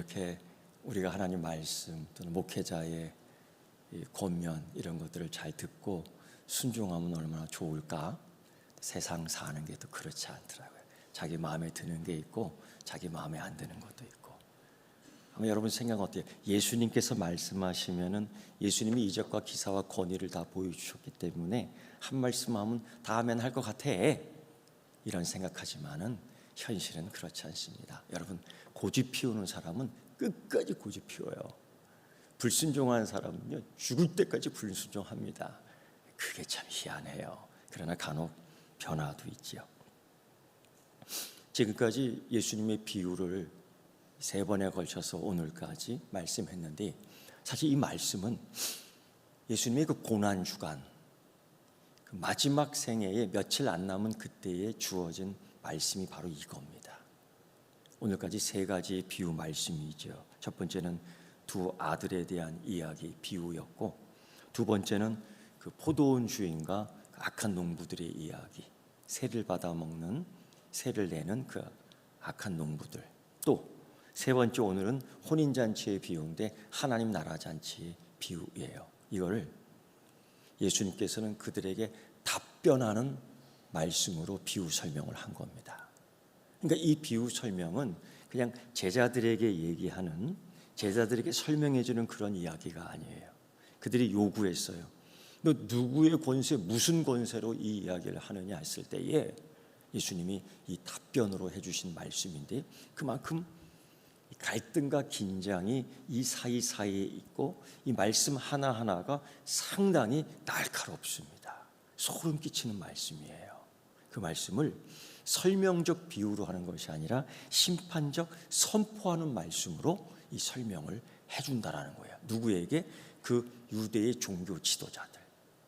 이렇게 우리가 하나님 말씀 또는 목회자의 이 권면 이런 것들을 잘 듣고 순종하면 얼마나 좋을까? 세상 사는 게 또 그렇지 않더라고요. 자기 마음에 드는 게 있고 자기 마음에 안 드는 것도 있고. 아마 여러분 생각 어때요? 예수님께서 말씀하시면은 예수님이 이적과 기사와 권위를 다 보여주셨기 때문에 한 말씀 하면 다 하면 할 것 같아, 이런 생각하지만은 현실은 그렇지 않습니다. 여러분, 고집 피우는 사람은 끝까지 고집 피워요. 불순종하는 사람은요, 죽을 때까지 불순종합니다. 그게 참 희한해요. 그러나 간혹 변화도 있지요. 지금까지 예수님의 비유를 3번에 걸쳐서 오늘까지 말씀했는데, 사실 이 말씀은 예수님의 그 고난주간, 그 마지막 생애에 며칠 안 남은 그때에 주어진 말씀이 바로 이겁니다. 오늘까지 3가지 비유 말씀이죠. 첫 번째는 2 아들에 대한 이야기, 비유였고, 2번째는 그 포도원 주인과 악한 농부들의 이야기, 새를 받아먹는, 새를 내는 그 악한 농부들, 또 3번째 오늘은 혼인잔치의 비유인데 하나님 나라 잔치의 비유예요. 이거를 예수님께서는 그들에게 답변하는 말씀으로 비유 설명을 한 겁니다. 그러니까 이 비유 설명은 그냥 제자들에게 얘기하는, 제자들에게 설명해 주는 그런 이야기가 아니에요. 그들이 요구했어요. 너 누구의 권세, 무슨 권세로 이 이야기를 하느냐 했을 때에 예수님이 이 답변으로 해주신 말씀인데, 그만큼 갈등과 긴장이 이 사이사이에 있고 이 말씀 하나하나가 상당히 날카롭습니다. 소름 끼치는 말씀이에요. 그 말씀을 설명적 비유로 하는 것이 아니라 심판적 선포하는 말씀으로 이 설명을 해준다라는 거예요. 누구에게? 그 유대의 종교 지도자들,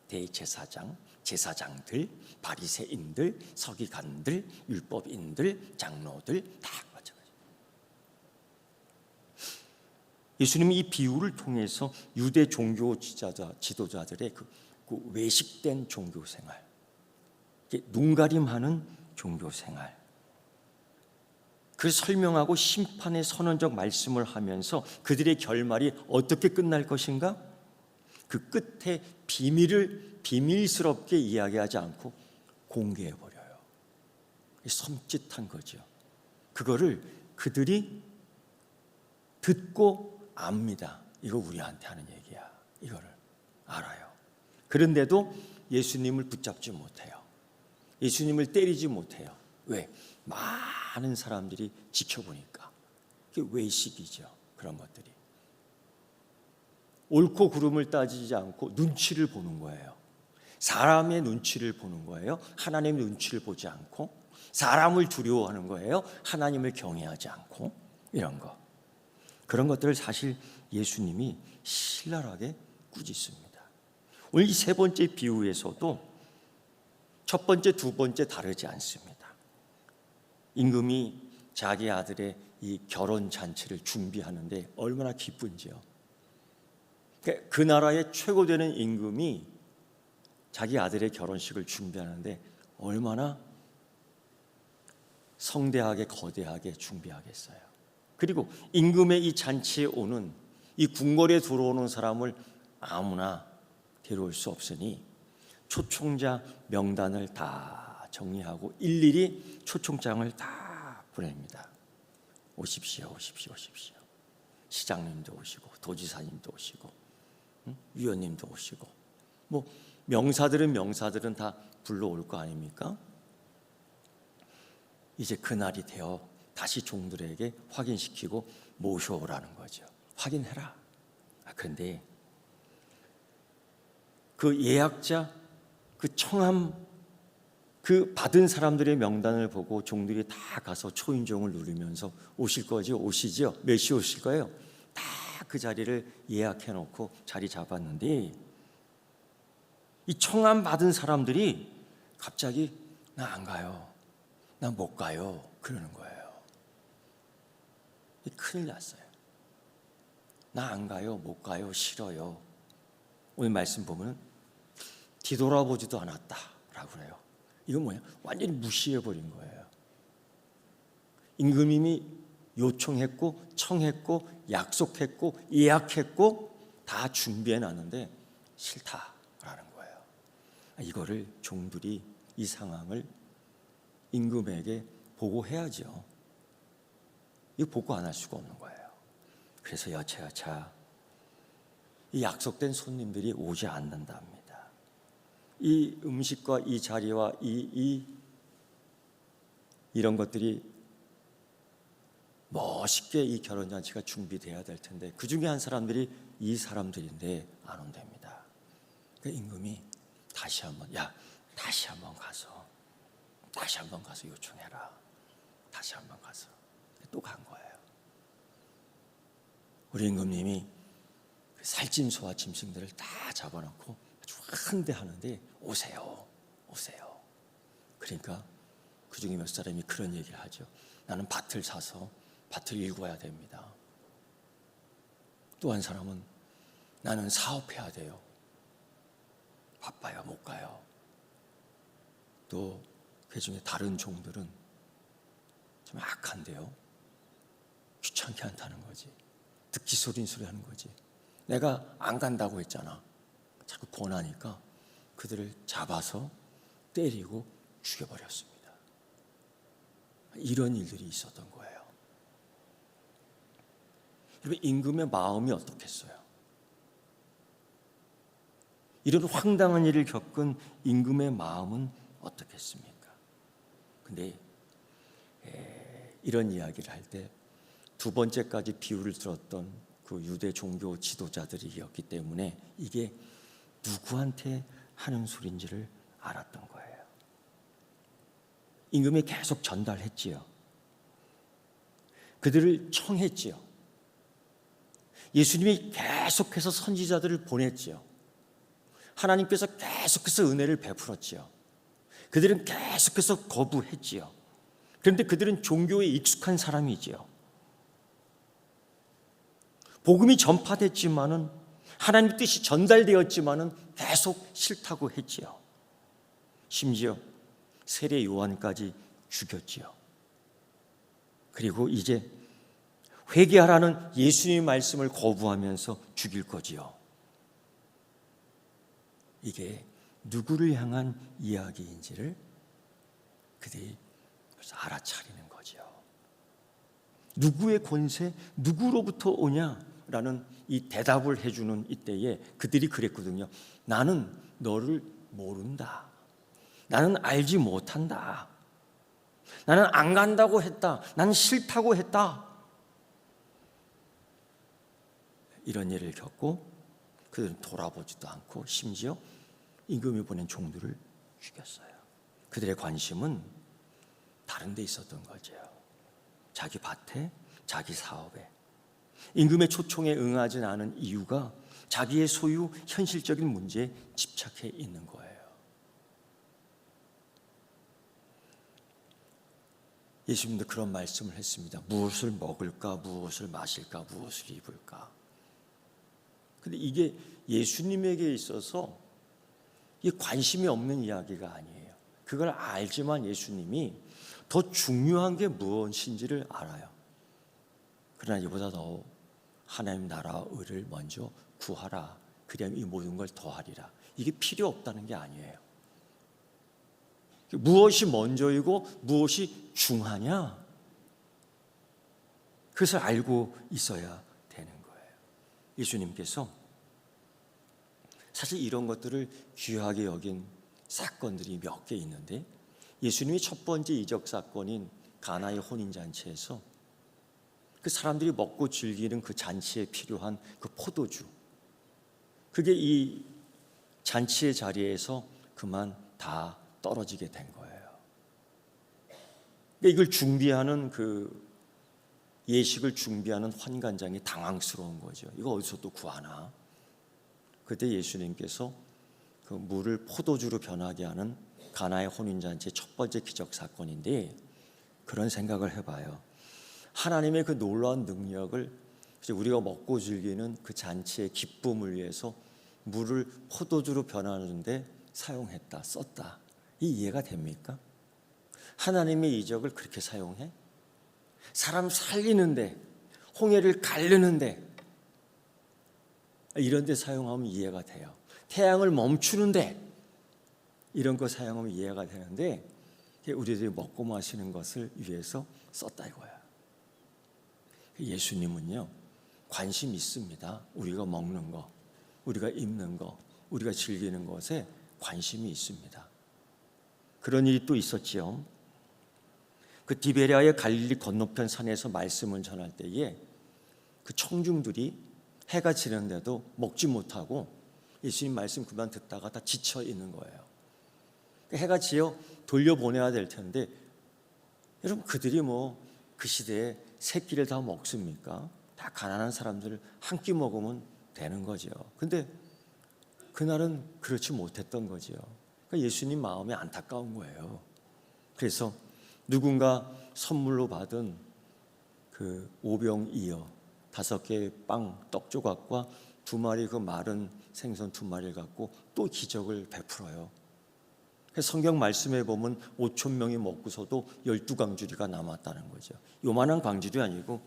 대제사장, 제사장들, 바리새인들, 서기관들, 율법인들, 장로들 다 마찬가지. 예수님이 이 비유를 통해서 유대 종교 지도자들의 그 외식된 종교 생활, 눈가림하는 종교 생활, 그 설명하고 심판의 선언적 말씀을 하면서 그들의 결말이 어떻게 끝날 것인가? 그 끝에 비밀을 비밀스럽게 이야기하지 않고 공개해버려요. 섬찟한 거죠. 그거를 그들이 듣고 압니다. 이거 우리한테 하는 얘기야. 이거를 알아요. 그런데도 예수님을 붙잡지 못해요. 예수님을 때리지 못해요. 왜? 많은 사람들이 지켜보니까. 그게 외식이죠. 그런 것들이. 옳고 그름을 따지지 않고 눈치를 보는 거예요. 사람의 눈치를 보는 거예요. 하나님의 눈치를 보지 않고, 사람을 두려워하는 거예요. 하나님을 경외하지 않고, 이런 거. 그런 것들을 사실 예수님이 신랄하게 꾸짖습니다. 오늘 이 3번째 비유에서도 첫 번째, 2번째 다르지 않습니다. 임금이 자기 아들의 이 결혼 잔치를 준비하는데 얼마나 기쁜지요. 그 나라의 최고 되는 임금이 자기 아들의 결혼식을 준비하는데 얼마나 성대하게 거대하게 준비하겠어요. 그리고 임금의 이 잔치에 오는, 이 궁궐에 들어오는 사람을 아무나 데려올 수 없으니 초청자 명단을 다 정리하고 일일이 초청장을 다 보냅니다. 오십시오, 오십시오, 오십시오. 시장님도 오시고 도지사님도 오시고 위원님도 오시고, 뭐 명사들은 다 불러올 거 아닙니까? 이제 그날이 되어 다시 종들에게 확인시키고 모셔오라는 거죠. 확인해라. 그런데 그 예약자, 그 청함, 그 받은 사람들의 명단을 보고 종들이 다 가서 초인종을 누르면서 오실 거죠? 오시죠? 몇 시 오실 거예요? 다 그 자리를 예약해 놓고 자리 잡았는데, 이 청함 받은 사람들이 갑자기 나 안 가요, 나 못 가요, 그러는 거예요. 큰일 났어요. 나 안 가요, 못 가요, 싫어요. 오늘 말씀 보면 뒤돌아보지도 않았다라고 그래요. 이건 뭐냐? 완전히 무시해버린 거예요. 임금님이 요청했고 청했고 약속했고 예약했고 다 준비해 놨는데 싫다라는 거예요. 이거를 종들이 이 상황을 임금에게 보고해야죠. 이거 보고 안 할 수가 없는 거예요. 그래서 여차여차 이 약속된 손님들이 오지 않는답니다. 이 음식과 이 자리와 이런 것들이 멋있게 이 결혼잔치가 준비돼야 될 텐데 그 중에 한 사람들이 이 사람들인데 안 온답니다. 그러니까 임금이 다시 한번 다시 한번 가서 요청해라. 다시 한번 가서 또 간 거예요. 우리 임금님이 살찜소와 짐승들을 다 잡아놓고 아주 환대하는데 오세요. 그러니까 그 중에 몇 사람이 그런 얘기를 하죠. 나는 밭을 사서 밭을 일궈야 됩니다. 또 한 사람은 나는 사업해야 돼요. 바빠요, 못 가요. 또 그 중에 다른 종들은 좀 악한데요. 귀찮게 한다는 거지. 듣기 싫은 소리 하는 거지. 내가 안 간다고 했잖아. 자꾸 권하니까 그들을 잡아서 때리고 죽여버렸습니다. 이런 일들이 있었던 거예요. 여러분, 임금의 마음이 어떻겠어요? 이런 황당한 일을 겪은 임금의 마음은 어떻겠습니까? 근데 이런 이야기를 할 때 두 번째까지 비유를 들었던 그 유대 종교 지도자들이었기 때문에 이게 누구한테 하는 소리인지를 알았던 거예요. 임금이 계속 전달했지요. 그들을 청했지요. 예수님이 계속해서 선지자들을 보냈지요. 하나님께서 계속해서 은혜를 베풀었지요. 그들은 계속해서 거부했지요. 그런데 그들은 종교에 익숙한 사람이지요. 복음이 전파됐지만은 하나님 뜻이 전달되었지만은 계속 싫다고 했지요. 심지어 세례 요한까지 죽였지요. 그리고 이제 회개하라는 예수님의 말씀을 거부하면서 죽일 거지요. 이게 누구를 향한 이야기인지를 그들이 벌써 알아차리는 거죠. 누구의 권세, 누구로부터 오냐라는 이 대답을 해주는 이때에 그들이 그랬거든요. 나는 너를 모른다. 나는 알지 못한다. 나는 안 간다고 했다. 나는 싫다고 했다. 이런 일을 겪고 그들은 돌아보지도 않고 심지어 임금이 보낸 종들을 죽였어요. 그들의 관심은 다른 데 있었던 거죠. 자기 밭에, 자기 사업에. 임금의 초청에 응하지 않은 이유가 자기의 소유, 현실적인 문제에 집착해 있는 거예요. 예수님도 그런 말씀을 했습니다. 무엇을 먹을까, 무엇을 마실까, 무엇을 입을까. 근데 이게 예수님에게 있어서 이 관심이 없는 이야기가 아니에요. 그걸 알지만 예수님이 더 중요한 게 무엇인지를 알아요. 그러나 이보다 더 하나님 나라와 의를 먼저 구하라. 그리하면 이 모든 걸 더하리라. 이게 필요 없다는 게 아니에요. 무엇이 먼저이고 무엇이 중하냐? 그것을 알고 있어야 되는 거예요. 예수님께서 사실 이런 것들을 귀하게 여긴 사건들이 몇 개 있는데 예수님이 첫 번째 이적 사건인 가나의 혼인잔치에서 그 사람들이 먹고 즐기는 그 잔치에 필요한 그 포도주, 그게 이 잔치의 자리에서 그만 다 떨어지게 된 거예요. 이걸 준비하는 그 예식을 준비하는 환관장이 당황스러운 거죠. 이거 어디서 또 구하나? 그때 예수님께서 그 물을 포도주로 변하게 하는 가나의 혼인잔치의 첫 번째 기적 사건인데 그런 생각을 해봐요. 하나님의 그 놀라운 능력을 우리가 먹고 즐기는 그 잔치의 기쁨을 위해서 물을 포도주로 변하는데 사용했다, 썼다. 이 이해가 됩니까? 하나님의 이적을 그렇게 사용해? 사람 살리는데, 홍해를 가르는데, 이런 데 사용하면 이해가 돼요. 태양을 멈추는데 이런 거 사용하면 이해가 되는데, 우리들이 먹고 마시는 것을 위해서 썼다 이거야. 예수님은요, 관심 있습니다. 우리가 먹는 거, 우리가 입는 거, 우리가 즐기는 것에 관심이 있습니다. 그런 일이 또 있었지요. 그 디베랴의 갈릴리 건너편 산에서 말씀을 전할 때에 그 청중들이 해가 지는데도 먹지 못하고 예수님 말씀 그만 듣다가 다 지쳐 있는 거예요. 해가 지어 돌려보내야 될 텐데, 여러분 그들이 그 시대에 세 끼를 다 먹습니까? 다 가난한 사람들 한 끼 먹으면 되는 거죠. 근데 그날은 그렇지 못했던 거죠. 그러니까 예수님 마음이 안타까운 거예요. 그래서 누군가 선물로 받은 그 오병이어 5개의 빵, 떡 조각과 2마리 그 마른 생선 2마리를 갖고 또 기적을 베풀어요. 성경 말씀에 보면 5,000명이 먹고서도 12강주리가 남았다는 거죠. 요만한 강주리 아니고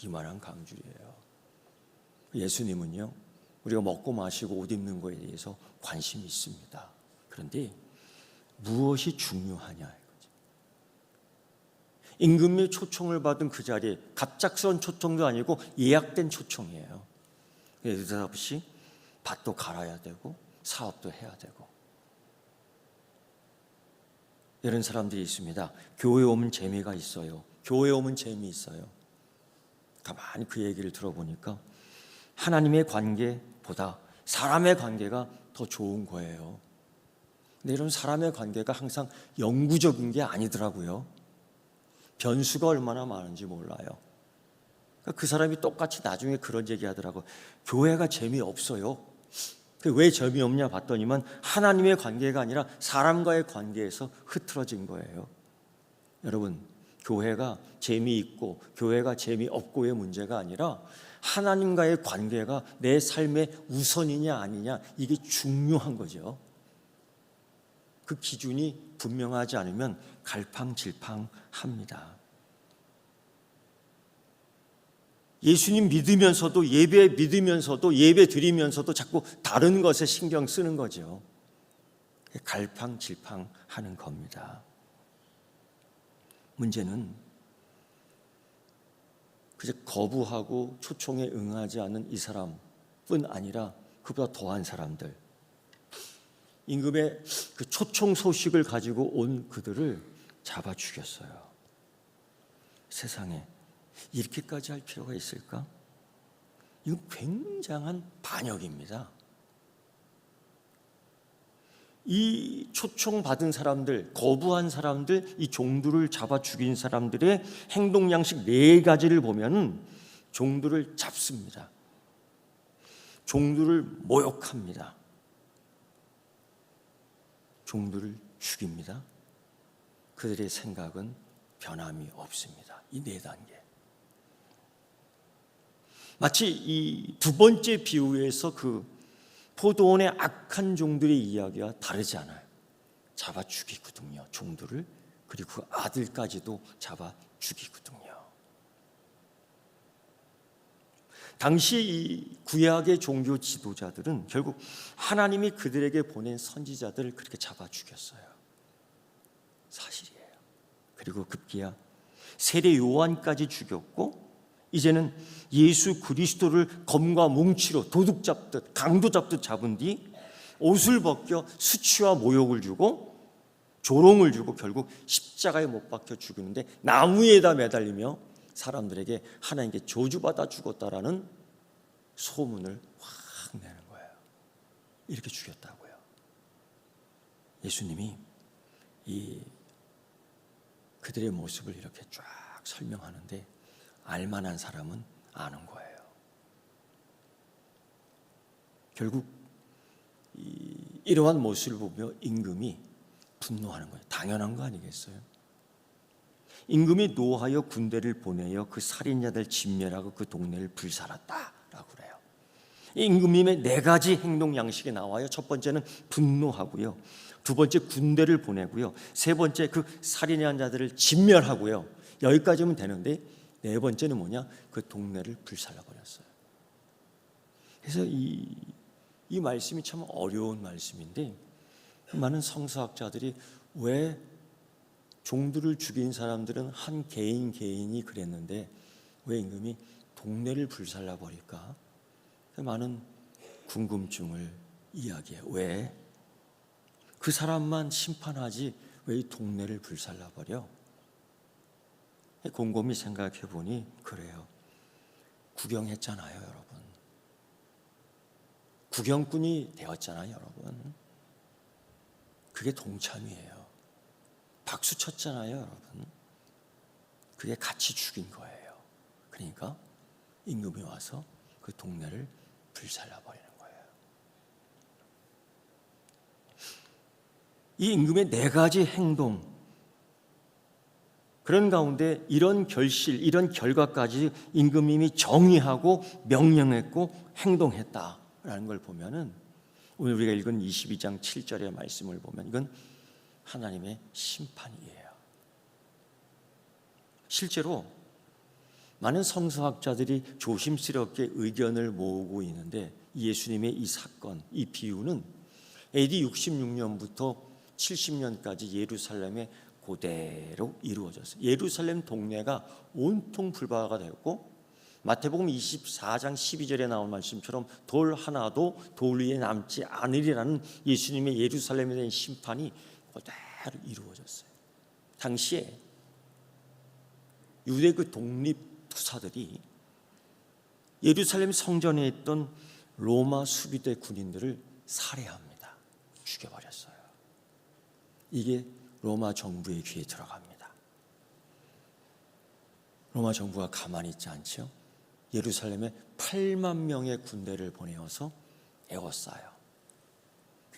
이만한 강주리예요. 예수님은요, 우리가 먹고 마시고 옷 입는 거에 대해서 관심이 있습니다. 그런데 무엇이 중요하냐 이거죠. 임금의 초청을 받은 그 자리에 갑작스러운 초청도 아니고 예약된 초청이에요. 느닷없이 밭도 갈아야 되고 사업도 해야 되고, 이런 사람들이 있습니다. 교회 오면 재미가 있어요. 교회 오면 재미있어요. 가만히 그 얘기를 들어보니까 하나님의 관계보다 사람의 관계가 더 좋은 거예요. 근데 이런 사람의 관계가 항상 영구적인 게 아니더라고요. 변수가 얼마나 많은지 몰라요. 그 사람이 똑같이 나중에 그런 얘기 하더라고요. 교회가 재미없어요. 왜 재미없냐 봤더니만 하나님의 관계가 아니라 사람과의 관계에서 흐트러진 거예요. 여러분, 교회가 재미있고 교회가 재미없고의 문제가 아니라 하나님과의 관계가 내 삶의 우선이냐 아니냐, 이게 중요한 거죠. 그 기준이 분명하지 않으면 갈팡질팡합니다. 예수님 믿으면서도 예배 믿으면서도 예배 드리면서도 자꾸 다른 것에 신경 쓰는 거죠. 갈팡질팡하는 겁니다. 문제는 그저 거부하고 초청에 응하지 않은 이 사람뿐 아니라 그보다 더한 사람들, 임금의 그 초청 소식을 가지고 온 그들을 잡아 죽였어요. 세상에 이렇게까지 할 필요가 있을까? 이건 굉장한 반역입니다. 이 초청받은 사람들, 거부한 사람들, 이 종들을 잡아 죽인 사람들의 행동 양식 4가지를 보면 종들을 잡습니다. 종들을 모욕합니다. 종들을 죽입니다. 그들의 생각은 변함이 없습니다. 이 4단계. 마치 이 2번째 비유에서 그 포도원의 악한 종들의 이야기와 다르지 않아요. 잡아 죽이거든요, 종들을. 그리고 그 아들까지도 잡아 죽이거든요. 당시 이 구약의 종교 지도자들은 결국 하나님이 그들에게 보낸 선지자들을 그렇게 잡아 죽였어요. 사실이에요. 그리고 급기야 세례 요한까지 죽였고, 이제는 예수 그리스도를 검과 뭉치로 도둑 잡듯 강도 잡듯 잡은 뒤 옷을 벗겨 수치와 모욕을 주고 조롱을 주고 결국 십자가에 못 박혀 죽이는데 나무에다 매달리며 사람들에게 하나님께 저주받아 죽었다라는 소문을 확 내는 거예요. 이렇게 죽였다고요. 예수님이 이 그들의 모습을 이렇게 쫙 설명하는데 알만한 사람은 아는 거예요. 결국 이러한 모습을 보며 임금이 분노하는 거예요. 당연한 거 아니겠어요? 임금이 노하여 군대를 보내어 그 살인자들 진멸하고 그 동네를 불살았다라고 그래요. 임금님의 4가지 행동 양식이 나와요. 첫 번째는 분노하고요, 2번째 군대를 보내고요, 3번째 그 살인한 자들을 진멸하고요. 여기까지면 되는데 네 번째는 뭐냐? 그 동네를 불살라버렸어요. 그래서 이 말씀이 참 어려운 말씀인데, 많은 성서학자들이 왜 종들을 죽인 사람들은 한 개인이 그랬는데 왜 임금이 동네를 불살라버릴까? 많은 궁금증을 이야기해요. 왜? 그 사람만 심판하지 왜 이 동네를 불살라버려? 곰곰이 생각해 보니 그래요. 구경했잖아요, 여러분. 구경꾼이 되었잖아요, 여러분. 그게 동참이에요. 박수 쳤잖아요, 여러분. 그게 같이 죽인 거예요. 그러니까 임금이 와서 그 동네를 불살라버리는 거예요. 이 임금의 네 가지 행동, 그런 가운데 이런 결실, 이런 결과까지 임금님이 정의하고 명령했고 행동했다라는 걸 보면은, 오늘 우리가 읽은 22장 7절의 말씀을 보면 이건 하나님의 심판이에요. 실제로 많은 성서학자들이 조심스럽게 의견을 모으고 있는데, 예수님의 이 사건, 이 비유는 AD 66년부터 70년까지 예루살렘에 그대로 이루어졌어요. 예루살렘 동네가 온통 불바다가 되었고, 마태복음 24장 12절에 나온 말씀처럼 돌 하나도 돌 위에 남지 않으리라는 예수님의 예루살렘에 대한 심판이 그대로 이루어졌어요. 당시에 유대 그 독립투사들이 예루살렘 성전에 있던 로마 수비대 군인들을 살해합니다. 죽여버렸어요. 이게 로마 정부의 귀에 들어갑니다. 로마 정부가 가만히 있지 않죠. 예루살렘에 8만 명의 군대를 보내어서 에워싸요.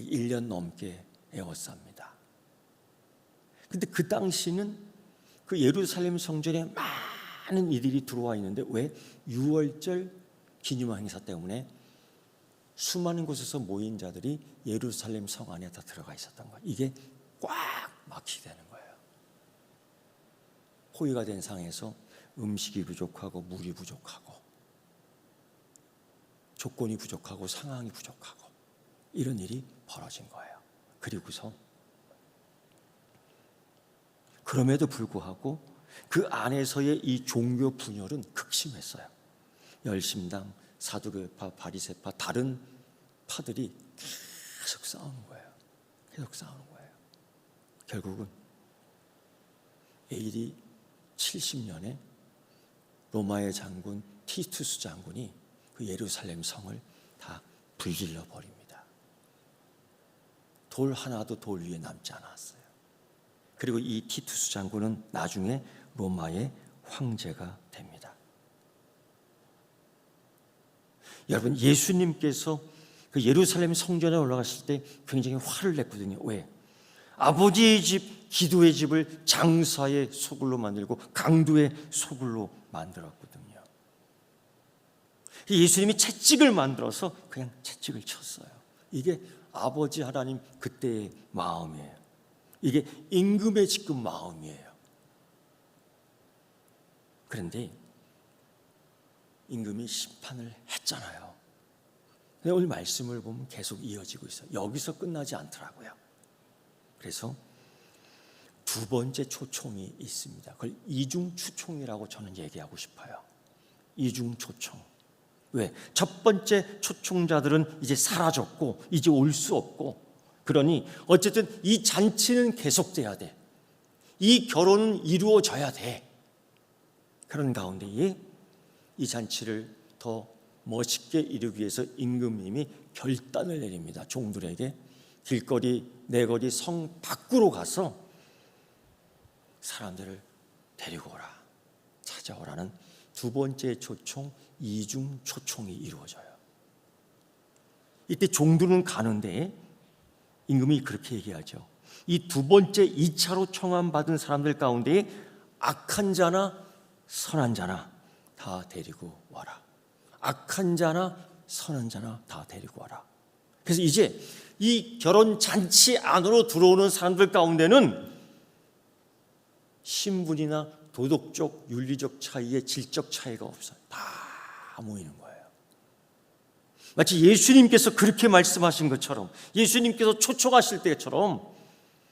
1년 넘게 에워쌉니다. 근데 그 당시는 그 예루살렘 성전에 많은 이들이 들어와 있는데, 왜? 6월절 기념 행사 때문에 수많은 곳에서 모인 자들이 예루살렘 성 안에 다 들어가 있었던 거예요. 이게 꽉 막히게 되는 거예요. 포위가 된 상황에서 음식이 부족하고 물이 부족하고 조건이 부족하고 상황이 부족하고 이런 일이 벌어진 거예요. 그리고서 그럼에도 불구하고 그 안에서의 이 종교 분열은 극심했어요. 열심당, 사두개파, 바리새파, 다른 파들이 계속 싸우는 거예요. 계속 싸우는 거예요. 결국은 AD 70년에 로마의 장군 티투스 장군이 그 예루살렘 성을 다 불질러 버립니다. 돌 하나도 돌 위에 남지 않았어요. 그리고 이 티투스 장군은 나중에 로마의 황제가 됩니다. 여러분, 예수님께서 그 예루살렘 성전에 올라갔을 때 굉장히 화를 냈거든요. 왜? 아버지의 집, 기도의 집을 장사의 소굴로 만들고 강도의 소굴로 만들었거든요. 예수님이 채찍을 만들어서 그냥 채찍을 쳤어요. 이게 아버지 하나님 그때의 마음이에요. 이게 임금의 지금 마음이에요. 그런데 임금이 심판을 했잖아요. 근데 오늘 말씀을 보면 계속 이어지고 있어요. 여기서 끝나지 않더라고요. 그래서 두 번째 초청이 있습니다. 그걸 이중추총이라고 저는 얘기하고 싶어요. 이중초청. 왜? 첫 번째 초청자들은 이제 사라졌고 이제 올 수 없고, 그러니 어쨌든 이 잔치는 계속돼야 돼. 이 결혼은 이루어져야 돼. 그런 가운데에 이 잔치를 더 멋있게 이루기 위해서 임금님이 결단을 내립니다. 종들에게 길거리, 내거리, 성 밖으로 가서 사람들을 데리고 오라, 찾아오라는 두 번째 초청, 이중 초청이 이루어져요. 이때 종들은 가는데 임금이 그렇게 얘기하죠. 이 두 번째 2차로 청함받은 사람들 가운데 악한 자나 선한 자나 다 데리고 와라. 악한 자나 선한 자나 다 데리고 와라. 그래서 이제 이 결혼 잔치 안으로 들어오는 사람들 가운데는 신분이나 도덕적, 윤리적 차이에 질적 차이가 없어요. 다 모이는 거예요. 마치 예수님께서 그렇게 말씀하신 것처럼, 예수님께서 초청하실 때처럼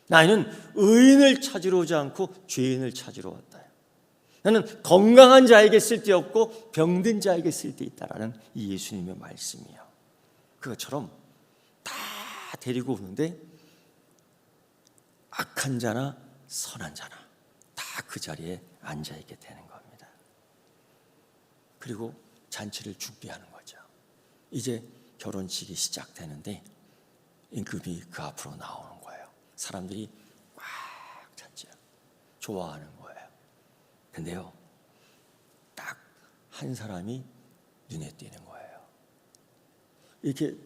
나는 의인을 찾으러 오지 않고 죄인을 찾으러 왔다. 나는 건강한 자에게 쓸데없고 병든 자에게 쓸데있다라는 이 예수님의 말씀이에요. 그것처럼 다 데리고 오는데 악한 자나 선한 자나 다 그 자리에 앉아있게 되는 겁니다. 그리고 잔치를 준비하는 거죠. 이제 결혼식이 시작되는데 임금이 그 앞으로 나오는 거예요. 사람들이 꽉 찼죠. 좋아하는 거예요. 근데요, 딱 한 사람이 눈에 띄는 거예요. 이렇게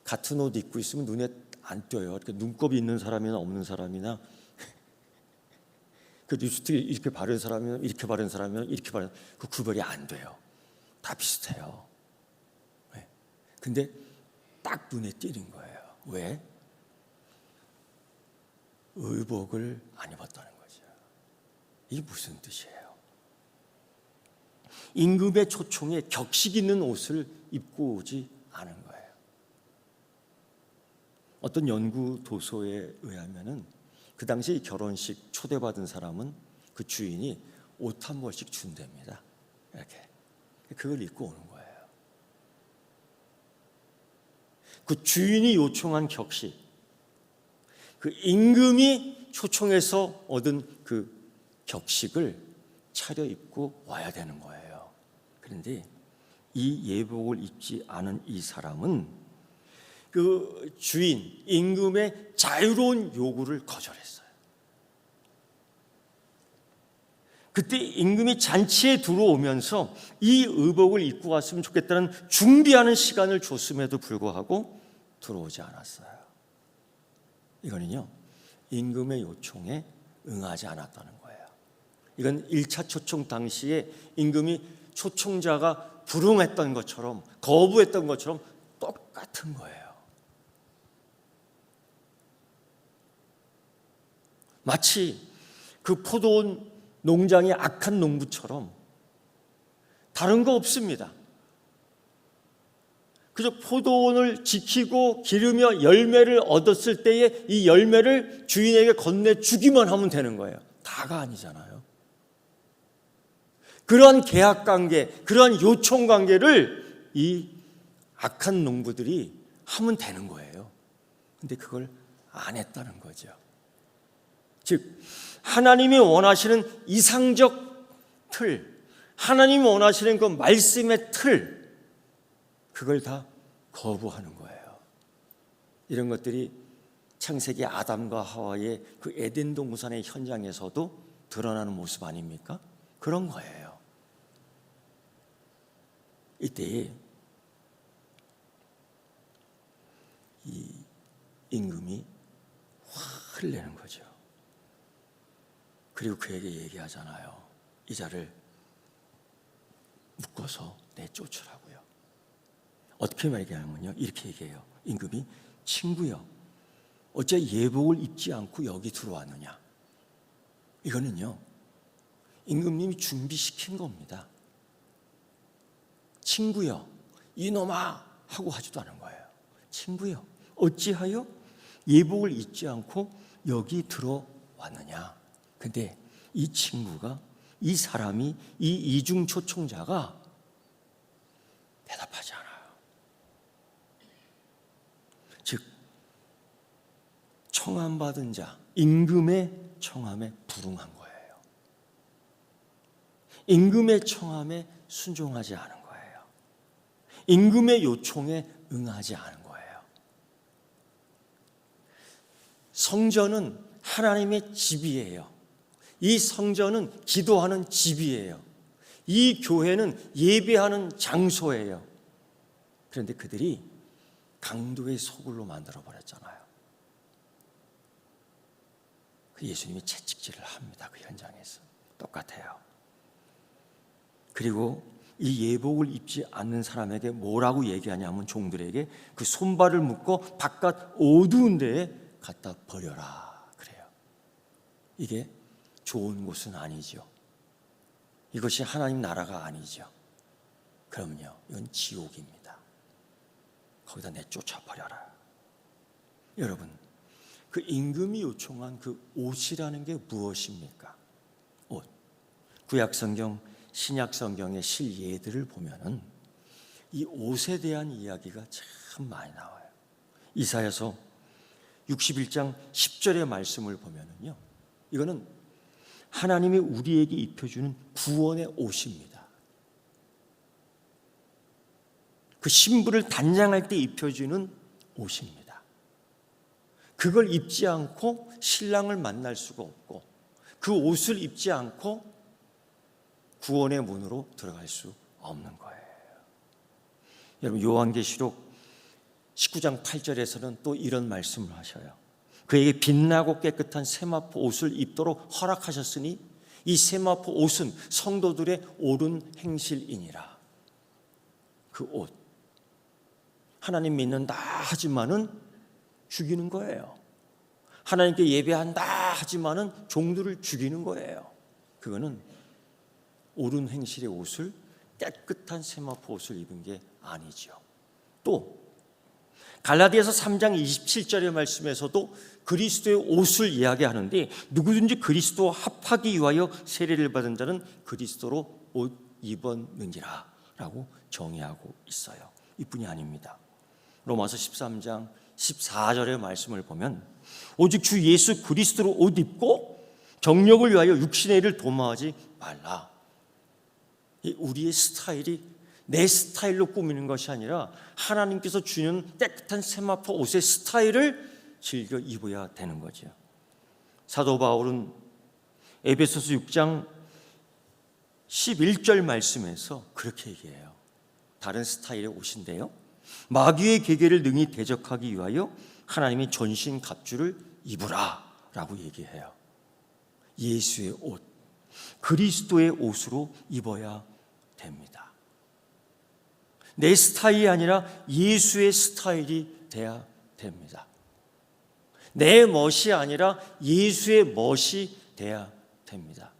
같은 옷 입고 있으면 눈에 안 띄어요. 이렇게 눈곱이 있는 사람이나 없는 사람이나 그 립스틱 이렇게 바른 사람이나 이렇게 바른 사람이나 이렇게 바른 그 구별이 안 돼요. 다 비슷해요. 네. 근데 딱 눈에 띄는 거예요. 왜? 의복을 안 입었다는 거죠. 이게 무슨 뜻이에요? 임금의 초청에 격식 있는 옷을 입고 오지 않은 거예요. 어떤 연구 도서에 의하면은 그 당시 결혼식 초대받은 사람은 그 주인이 옷 한 벌씩 준답니다. 이렇게 그걸 입고 오는 거예요. 그 주인이 요청한 격식, 그 임금이 초청해서 얻은 그 격식을 차려입고 와야 되는 거예요. 그런데 이 예복을 입지 않은 이 사람은 그 주인, 임금의 자유로운 요구를 거절했어요. 그때 임금이 잔치에 들어오면서 이 의복을 입고 왔으면 좋겠다는 준비하는 시간을 줬음에도 불구하고 들어오지 않았어요. 이거는요, 임금의 요청에 응하지 않았다는 거예요. 이건 1차 초청 당시에 임금이 초청자가 불응했던 것처럼, 거부했던 것처럼 똑같은 거예요. 마치 그 포도원 농장의 악한 농부처럼 다른 거 없습니다. 그저 포도원을 지키고 기르며 열매를 얻었을 때에 이 열매를 주인에게 건네주기만 하면 되는 거예요. 다가 아니잖아요. 그러한 계약관계, 그러한 요청관계를 이 악한 농부들이 하면 되는 거예요. 근데 그걸 안 했다는 거죠. 즉 하나님이 원하시는 이상적 틀, 하나님이 원하시는 그 말씀의 틀, 그걸 다 거부하는 거예요. 이런 것들이 창세기 아담과 하와의 그 에덴 동산의 현장에서도 드러나는 모습 아닙니까? 그런 거예요. 이때 이 임금이 화를 내는 거죠. 그리고 그에게 얘기하잖아요. 이 자를 묶어서 내쫓으라고요. 어떻게 얘기하면요, 이렇게 얘기해요. 임금이 친구여, 어째 예복을 입지 않고 여기 들어왔느냐? 이거는요, 임금님이 준비시킨 겁니다. 친구여, 이놈아 하고 하지도 않은 거예요. 친구여, 어찌하여 예복을 입지 않고 여기 들어왔느냐? 근데 이 친구가, 이 사람이, 이 이중 초청자가 대답하지 않아요. 즉 청함받은 자, 임금의 청함에 불응한 거예요. 임금의 청함에 순종하지 않은 거예요. 임금의 요청에 응하지 않은 거예요. 성전은 하나님의 집이에요. 이 성전은 기도하는 집이에요. 이 교회는 예배하는 장소예요. 그런데 그들이 강도의 소굴로 만들어버렸잖아요. 그 예수님이 채찍질을 합니다. 그 현장에서. 똑같아요. 그리고 이 예복을 입지 않는 사람에게 뭐라고 얘기하냐면 종들에게 그 손발을 묶고 바깥 어두운 데에 갖다 버려라 그래요. 이게 좋은 곳은 아니죠. 이것이 하나님 나라가 아니죠. 그럼요, 이건 지옥입니다. 거기다 내쫓아 버려라. 여러분, 그 임금이 요청한 그 옷이라는 게 무엇입니까? 옷. 구약 성경, 신약 성경의 실예들을 보면은 이 옷에 대한 이야기가 참 많이 나와요. 이사야서 61장 10절의 말씀을 보면은요, 이거는 하나님이 우리에게 입혀주는 구원의 옷입니다. 그 신부를 단장할 때 입혀주는 옷입니다. 그걸 입지 않고 신랑을 만날 수가 없고, 그 옷을 입지 않고 구원의 문으로 들어갈 수 없는 거예요. 여러분, 요한계시록 19장 8절에서는 또 이런 말씀을 하셔요. 그에게 빛나고 깨끗한 세마포 옷을 입도록 허락하셨으니 이 세마포 옷은 성도들의 옳은 행실이니라. 그 옷, 하나님 믿는다 하지만은 죽이는 거예요. 하나님께 예배한다 하지만은 종들을 죽이는 거예요. 그거는 옳은 행실의 옷을, 깨끗한 세마포 옷을 입은 게 아니죠. 또 갈라디아서 3장 27절의 말씀에서도 그리스도의 옷을 이야기하는데, 누구든지 그리스도와 합하기 위하여 세례를 받은 자는 그리스도로 옷 입었느니라 라고 정의하고 있어요. 이뿐이 아닙니다. 로마서 13장 14절의 말씀을 보면 오직 주 예수 그리스도로 옷 입고 정욕을 위하여 육신의 일을 도모하지 말라. 우리의 스타일이 내 스타일로 꾸미는 것이 아니라 하나님께서 주는 깨끗한 세마포 옷의 스타일을 즐겨 입어야 되는 거죠. 사도 바울은 에베소서 6장 11절 말씀에서 그렇게 얘기해요. 다른 스타일의 옷인데요, 마귀의 계계를 능히 대적하기 위하여 하나님이 전신 갑주를 입으라 라고 얘기해요. 예수의 옷, 그리스도의 옷으로 입어야 됩니다. 내 스타일이 아니라 예수의 스타일이 돼야 됩니다. 내 멋이 아니라 예수의 멋이 돼야 됩니다.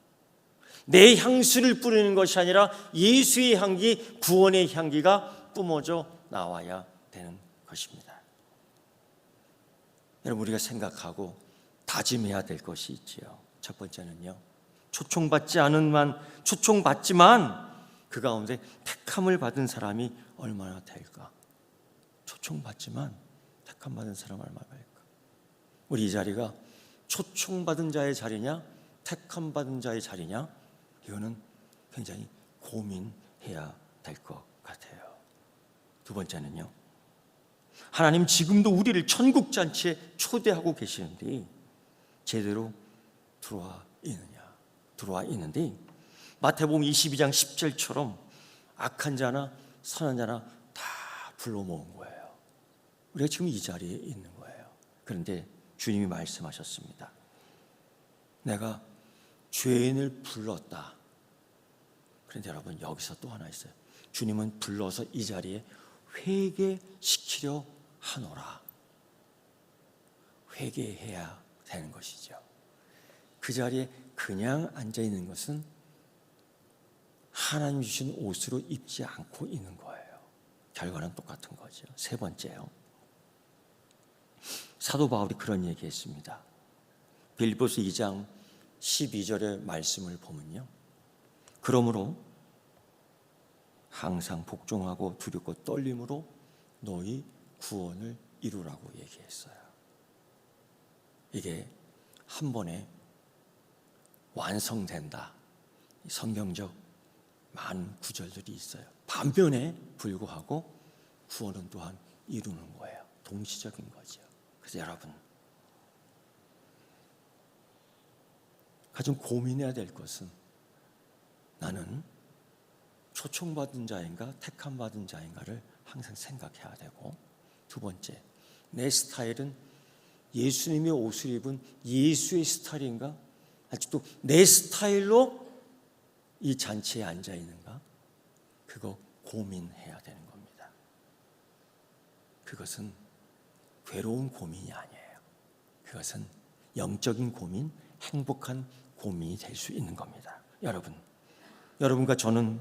내 향수를 뿌리는 것이 아니라 예수의 향기, 구원의 향기가 뿜어져 나와야 되는 것입니다. 여러분, 우리가 생각하고 다짐해야 될 것이 있지요. 첫 번째는요, 초청받지만 그 가운데 택함을 받은 사람이 얼마나 될까? 초청받지만 택함 받은 사람 얼마나 될까? 우리 이 자리가 초청받은 자의 자리냐, 택함 받은 자의 자리냐, 이거는 굉장히 고민해야 될 것 같아요. 두 번째는요, 하나님 지금도 우리를 천국 잔치에 초대하고 계시는데 제대로 들어와 있는데, 마태복음 22장 10절처럼 악한 자나 선한 자나 다 불러 모은 거예요. 우리가 지금 이 자리에 있는 거예요. 그런데 주님이 말씀하셨습니다. 내가 죄인을 불렀다. 그런데 여러분, 여기서 또 하나 있어요. 주님은 불러서 이 자리에 회개시키려 하노라. 회개해야 되는 것이죠. 그 자리에 그냥 앉아 있는 것은 하나님 주신 옷으로 입지 않고 있는 거예요. 결과는 똑같은 거죠. 세 번째요, 사도 바울이 그런 얘기했습니다. 빌립보서 2장 12절의 말씀을 보면요, 그러므로 항상 복종하고 두렵고 떨림으로 너희 구원을 이루라고 얘기했어요. 이게 한 번에 완성된다, 성경적 많은 구절들이 있어요. 반면에 불구하고 구원은 또한 이루는 거예요. 동시적인 거죠. 그래서 여러분, 가장 고민해야 될 것은, 나는 초청받은 자인가 택함 받은 자인가를 항상 생각해야 되고, 두 번째, 내 스타일은 예수님의 옷을 입은 예수의 스타일인가, 아직도 내 스타일로 이 잔치에 앉아 있는가, 그거 고민해야 되는 겁니다. 그것은 괴로운 고민이 아니에요. 그것은 영적인 고민, 행복한 고민이 될 수 있는 겁니다. 여러분, 여러분과 저는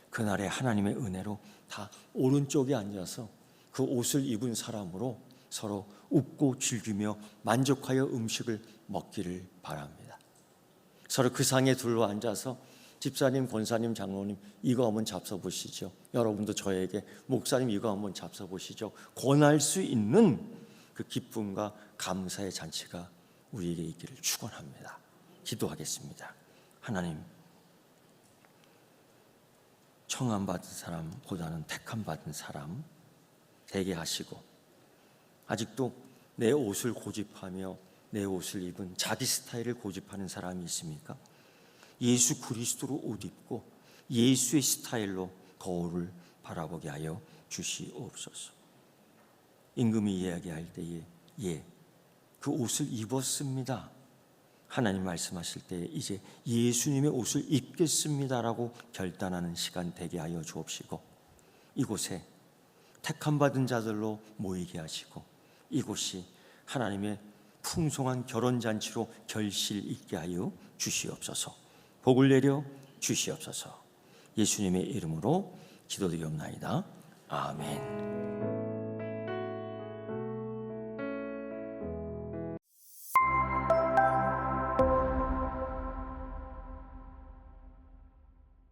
그날의 하나님의 은혜로 다 오른쪽에 앉아서 그 옷을 입은 사람으로 서로 웃고 즐기며 만족하여 음식을 먹기를 바랍니다. 서로 그 상에 둘러앉아서 집사님, 권사님, 장로님 이거 한번 잡숴보시죠. 여러분도 저에게 목사님 이거 한번 잡숴보시죠. 권할 수 있는 그 기쁨과 감사의 잔치가 우리에게 있기를 축원합니다. 기도하겠습니다. 하나님, 청함받은 사람보다는 택함받은 사람 되게 하시고, 아직도 내 옷을 고집하며 내 옷을 입은 자기 스타일을 고집하는 사람이 있습니까? 예수 그리스도로 옷 입고 예수의 스타일로 거울을 바라보게 하여 주시옵소서. 임금이 이야기할 때에 그 옷을 입었습니다. 하나님 말씀하실 때 이제 예수님의 옷을 입겠습니다라고 결단하는 시간 되게 하여 주옵시고, 이곳에 택함받은 자들로 모이게 하시고 이곳이 하나님의 풍성한 결혼잔치로 결실 있게 하여 주시옵소서. 복을 내려 주시옵소서. 예수님의 이름으로 기도드리옵나이다. 아멘.